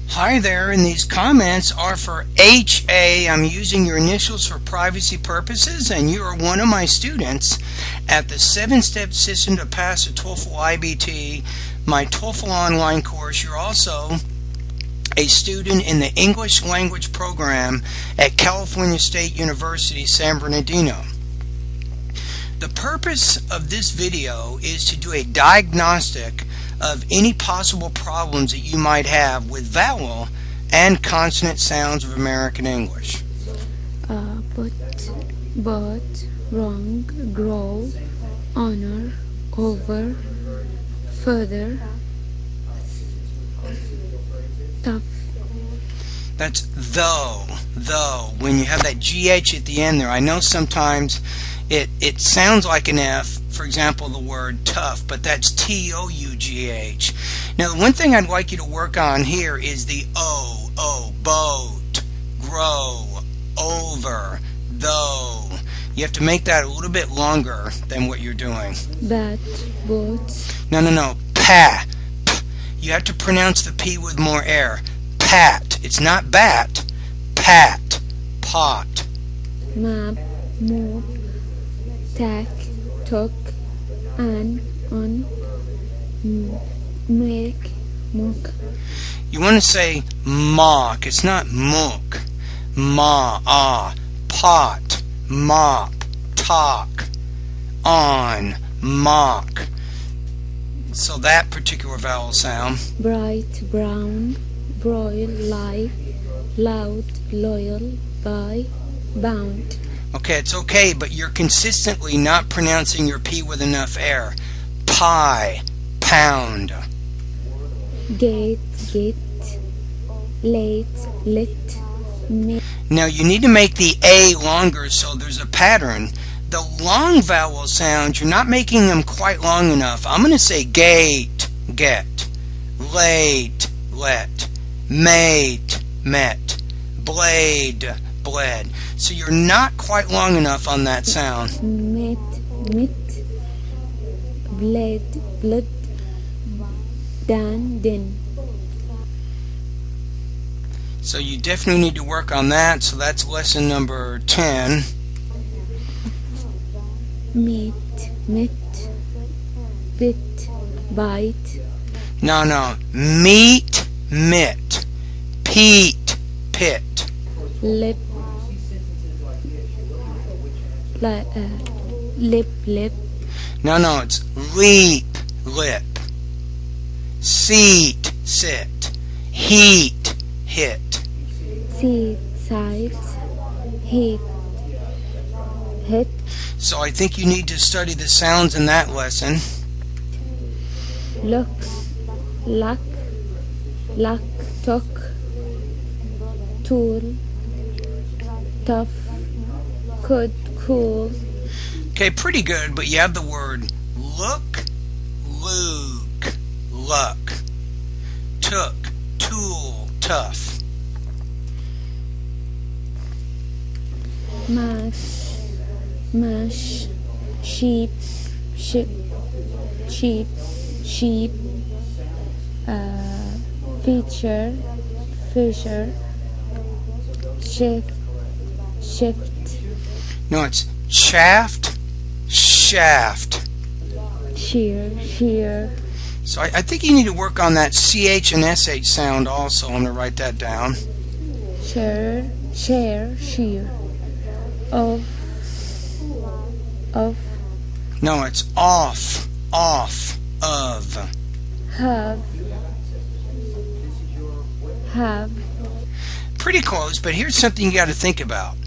Hi there, and these comments are for HA. I'm using your initials for privacy purposes, and you are one of my students at the 7-Step System to Pass a TOEFL IBT, my TOEFL online course. You're also a student in the English language program at California State University, San Bernardino. The purpose of this video is to do a diagnostic of any possible problems that you might have with vowel and consonant sounds of American English. But, wrong, grow, honor, over, further, tough. That's though. When you have that GH at the end there, I know sometimes it sounds like an F, for example, the word tough, but that's T-O-U-G-H. Now, the one thing I'd like you to work on here is the O, boat, grow, over, though. You have to make that a little bit longer than what you're doing. Bat, boats. No, pa. P. You have to pronounce the P with more air. Pat. It's not bat. Pat. Pot. Map, move, tack, took, and, on, make, mock. You want to say mock. It's not mook. Ma, ah, pot, mop, talk, on, mock. So that particular vowel sound. Bright, brown, broil, live, loud, loyal, buy, bound. Okay, it's okay, but you're consistently not pronouncing your P with enough air. Pie, pound. Gate, get, late, lit, make. Now you need to make the A longer so there's a pattern. The long vowel sounds, you're not making them quite long enough. I'm going to say gate, get, late, let, mate, met, blade, bled. So you're not quite long enough on that sound. Met, mit, bled, blood, dan, din. So you definitely need to work on that. So that's lesson number 10. Meet, mit, bit, bite. No. Meet, mit, peat, pit. Lip, lip. No, it's leap, lip. Seat, sit. Heat, hit. Seat, sides, hit, hit. So I think you need to study the sounds in that lesson. Look, luck, took, tool, tough, could, cool. Okay, pretty good, but you have the word look, luke, luck, took, tool, tough. Mash, sheep, sheep, feature, fisher, shift. No, it's shaft, shaft. Shear. So I think you need to work on that CH and SH sound also. I'm going to write that down. Share, shear. Of. No, it's off, of. Have. Pretty close, but here's something you got to think about.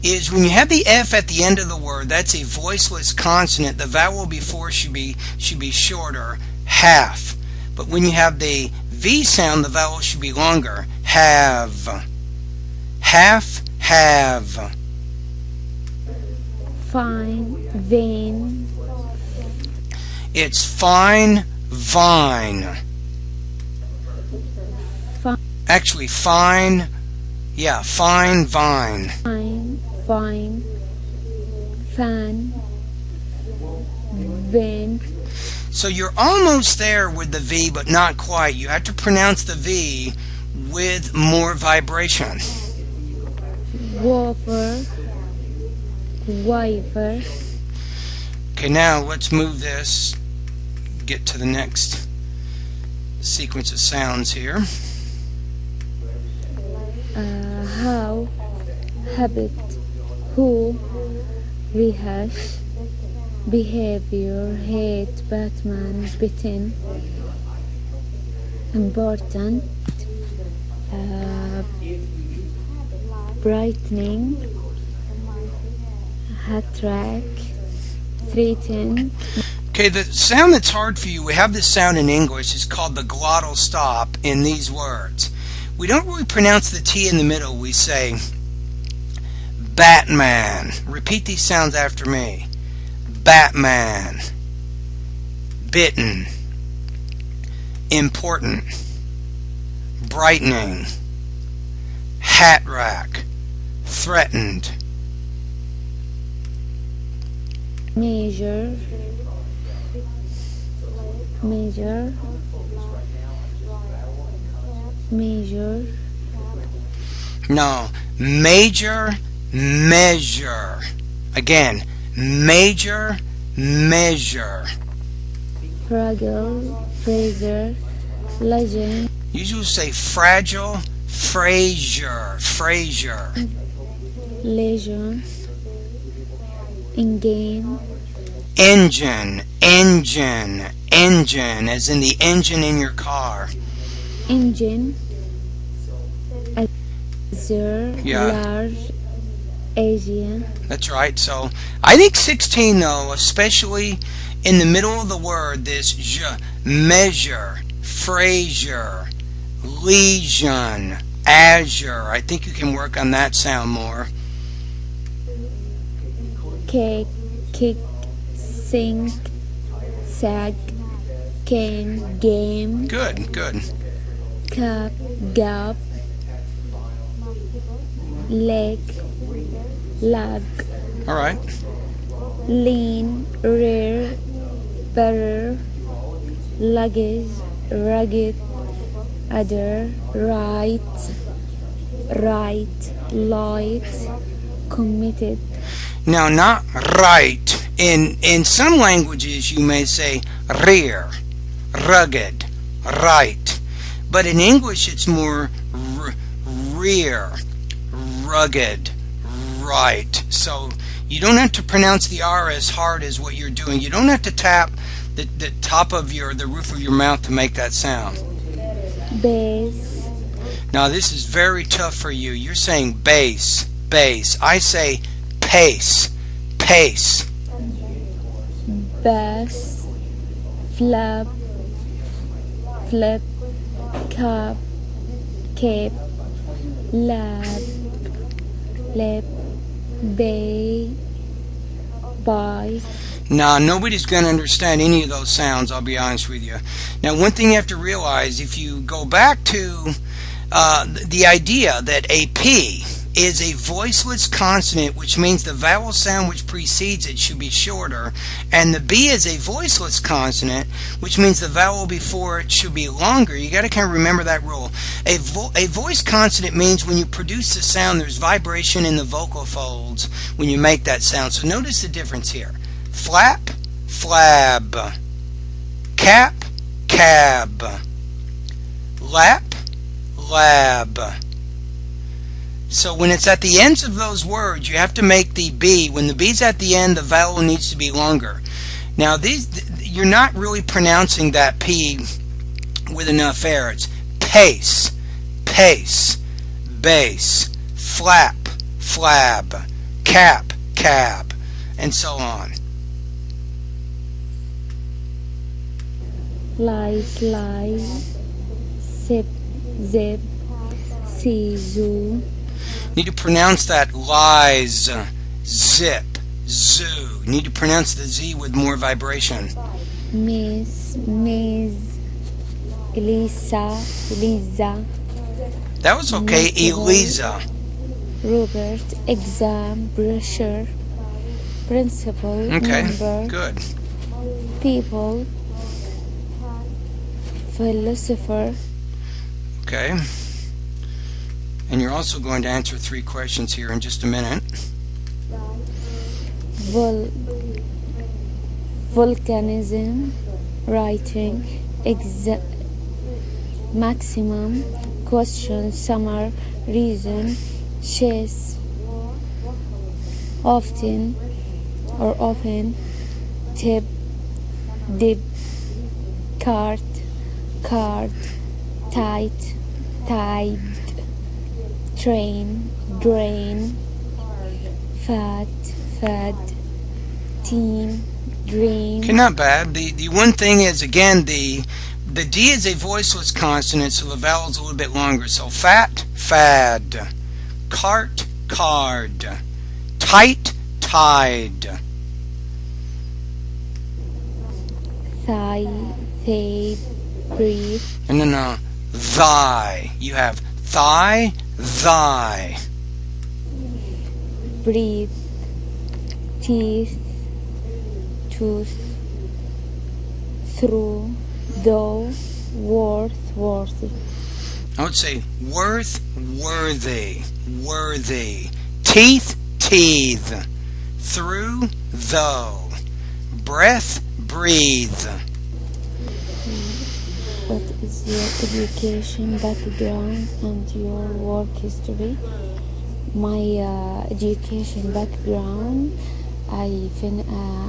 Is when you have the F at the end of the word, that's a voiceless consonant. The vowel before should be shorter, half. But when you have the V sound, the vowel should be longer, have. Half, have. Fine, vein. It's fine, vine. Actually, fine, fine, vine. Fine, fan, vein. So you're almost there with the V, but not quite. You have to pronounce the V with more vibration. wafer, wiper, Okay, now let's move this, get to the next sequence of sounds here. how, habit, who, rehash, behavior, hate, Batman, bitten, important, brightening, hat track, threaten. Okay, the sound that's hard for you, we have this sound in English, it's called the glottal stop in these words. We don't really pronounce the T in the middle, we say Batman. Repeat these sounds after me. Batman, bitten, important, brightening, hat rack, threatened. Measure, measure, measure, No, major, measure. Again, major, measure. fragile, Fraser, legend, Usually say fragile, Fraser, Fraser. legion, engine, Engine, engine, engine, as in the engine in your car. engine, azure, Yeah. large, Asian, That's right. So I think 16 though, especially in the middle of the word, this j, measure, Fraser, legion, azure. I think you can work on that sound more. cake, kick, sink, sag, cane, game, Good, good. cup, gap, leg, lag, All right. lean, rear, better, luggage, rugged, other, right, light, committed, Now, not right. In some languages, you may say rear, rugged, right. But in English, it's more rear, rugged, right. So you don't have to pronounce the R as hard as what you're doing. You don't have to tap the top of the roof of your mouth to make that sound. base, Now, this is very tough for you. You're saying bass, bass. I say pace, pace. bass, flap, flip, cap, cape, lab, lip, bay, by, Now, nobody's going to understand any of those sounds, I'll be honest with you. Now, one thing you have to realize, if you go back to the idea that a P is a voiceless consonant, which means the vowel sound which precedes it should be shorter, and the B is a voiceless consonant, which means the vowel before it should be longer. You got to kind of remember that rule. A voice consonant means when you produce the sound, there's vibration in the vocal folds when you make that sound. So notice the difference here. Flap, flab, cap, cab, lap, lab. So when it's at the ends of those words, you have to make the B. When the B's at the end, the vowel needs to be longer. Now, you're not really pronouncing that P with enough air. It's pace, pace, bass, flap, flab, cap, cab, and so on. lies, lies, zip, zip, see, zoo, Need to pronounce that lies, zip, zoo. Need to pronounce the Z with more vibration. miss, miss, Elisa, Lisa, That was okay, Eliza. Robert, exam, brochure, principal, Okay, member, good. people, philosopher, Okay. And you're also going to answer 3 questions here in just a minute. Volcanism, writing, maximum, question, summer, reason, chase, often or often, tip, dip, cart, card, tight, tide, train, drain, fat, fad, teen, dream. Okay, not bad. The one thing is, again, the D is a voiceless consonant, so the vowel's a little bit longer. So fat, fad, cart, card, tight, tide. Thigh, they, breathe. And then thy. You have thigh, thy. Breathe, teeth, tooth, through, though, worth, worthy. I would say worth, worthy, worthy. Teeth, teeth. Through, though. Breath, breathe. What is your education background and your work history? My education background, I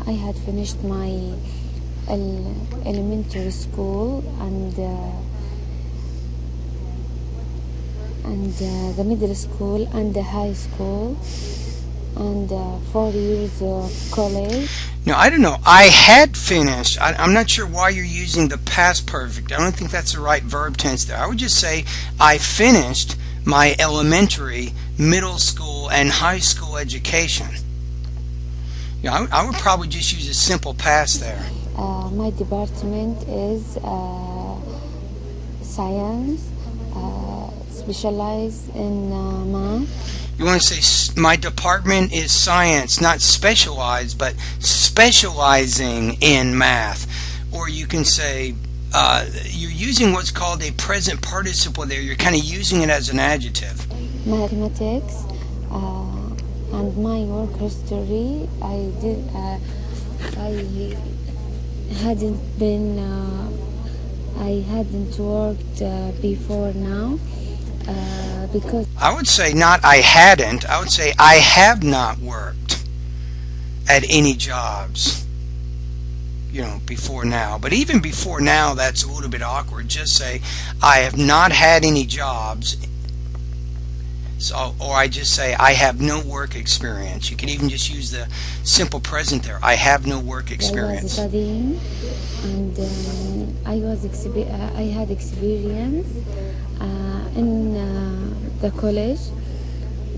had finished my elementary school and the middle school and the high school and 4 years of college. Now, I don't know. I had finished. I'm not sure why you're using the past perfect. I don't think that's the right verb tense there. I would just say I finished my elementary, middle school, and high school education. Yeah, I would probably just use a simple past there. My department is science, specialized in math. You want to say my department is science, not specialized, but specializing in math. Or you can say you're using what's called a present participle there. You're kind of using it as an adjective. Mathematics and my work history, I hadn't worked before now because I would say not I hadn't. I would say I have not worked at any jobs, before now. But even before now, that's a little bit awkward. Just say I have not had any jobs. So, or I just say I have no work experience. You can even just use the simple present there. I have no work experience. I was studying, and I had experience in the college.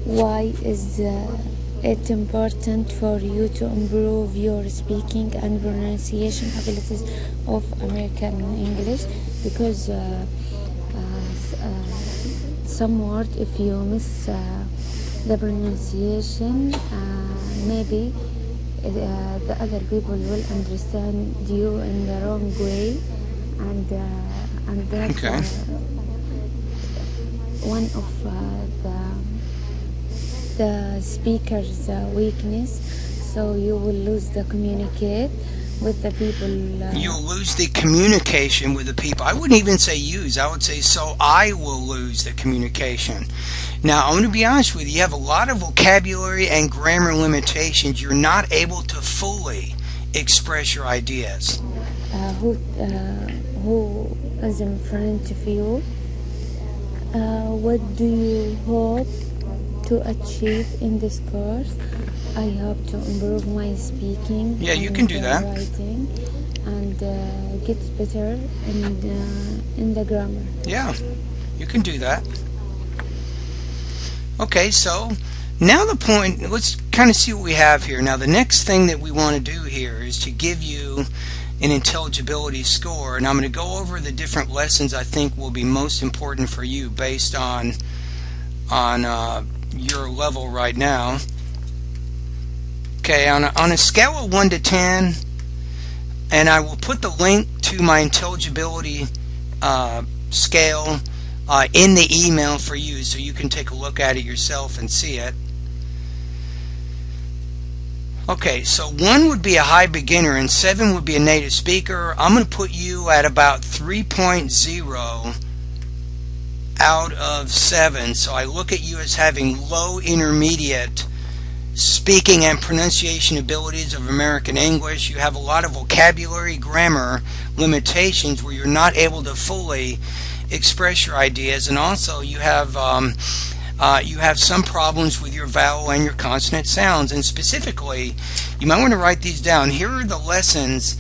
Why is it important for you to improve your speaking and pronunciation abilities of American English? Because some word, if you miss the pronunciation, maybe the other people will understand you in the wrong way, and that's Okay. One of the speaker's weakness. So you will lose the communicate with the people. You'll lose the communication with the people. I wouldn't even say use. I would say so I will lose the communication. Now, I'm going to be honest with you. You have a lot of vocabulary and grammar limitations. You're not able to fully express your ideas. Who is in front of you? What do you hope to achieve in this course? I hope to improve my speaking. Yeah, you can do that. Writing and get better in the grammar. Yeah, you can do that. Okay, so now the point, let's kind of see what we have here. Now the next thing that we want to do here is to give you an intelligibility score, and I'm going to go over the different lessons I think will be most important for you based on your level right now. Okay, on a scale of 1 to 10, and I will put the link to my intelligibility scale in the email for you, so you can take a look at it yourself and see it. Okay, so 1 would be a high beginner and 7 would be a native speaker. I'm going to put you at about 3.0 out of 7. So I look at you as having low intermediate speaking and pronunciation abilities of American English. You have a lot of vocabulary, grammar limitations where you're not able to fully express your ideas, and also you have some problems with your vowel and your consonant sounds. And specifically, you might want to write these down. Here are the lessons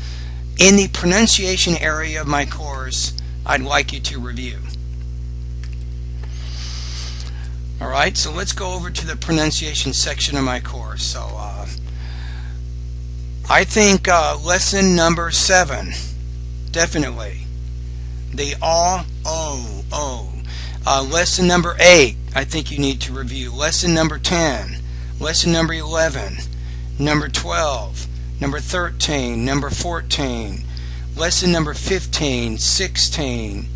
in the pronunciation area of my course I'd like you to review. Alright, so let's go over to the pronunciation section of my course. So I think lesson number 7, definitely. The o. Lesson number 8, I think you need to review. Lesson number 10, lesson number 11, number 12, number 13, number 14, lesson number 15, 16,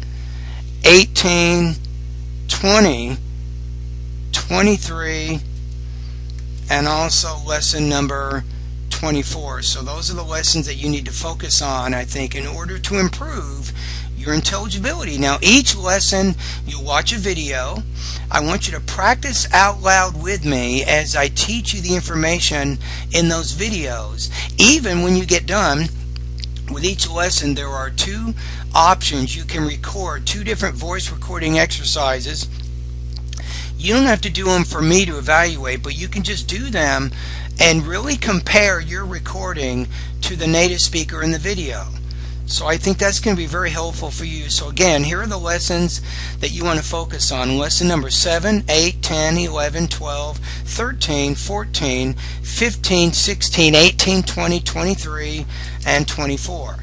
18, 20, 23, and also lesson number 24. So those are the lessons that you need to focus on, I think, in order to improve your intelligibility. Now, each lesson you'll watch a video. I want you to practice out loud with me as I teach you the information in those videos. Even when you get done with each lesson, there are 2 options. You can record 2 different voice recording exercises. You don't have to do them for me to evaluate, but you can just do them and really compare your recording to the native speaker in the video. So I think that's going to be very helpful for you. So again, here are the lessons that you want to focus on. Lesson number 7, 8, 10, 11, 12, 13, 14, 15, 16, 18, 20, 23, and 24.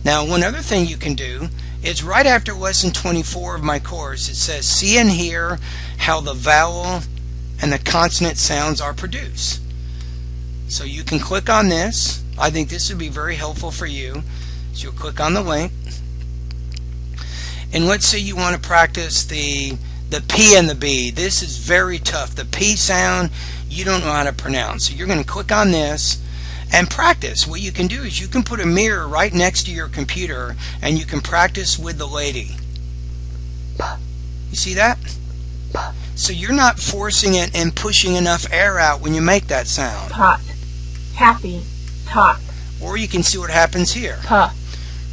Now, one other thing you can do is right after lesson 24 of my course, it says, see and hear how the vowel and the consonant sounds are produced. So you can click on this. I think this would be very helpful for you. So you'll click on the link. And let's say you want to practice the P and the B. This is very tough. The P sound, you don't know how to pronounce. So you're going to click on this and practice. What you can do is you can put a mirror right next to your computer and you can practice with the lady. You see that? So you're not forcing it and pushing enough air out when you make that sound. Pot. Happy. Tot. Or you can see what happens here. Puh.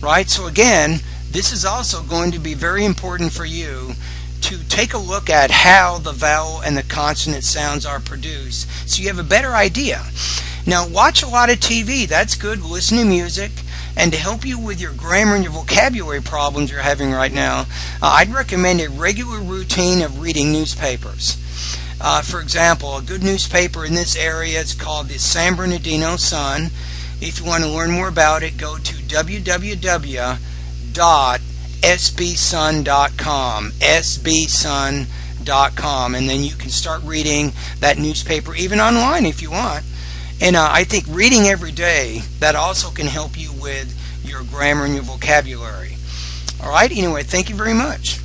Right? So again, this is also going to be very important for you to take a look at how the vowel and the consonant sounds are produced so you have a better idea. Now, watch a lot of TV. That's good. Listen to music. And to help you with your grammar and your vocabulary problems you're having right now, I'd recommend a regular routine of reading newspapers. For example, a good newspaper in this area is called the San Bernardino Sun. If you want to learn more about it, go to www.sbsun.com, sbsun.com, and then you can start reading that newspaper even online if you want. And I think reading every day, that also can help you with your grammar and your vocabulary. All right, anyway, thank you very much.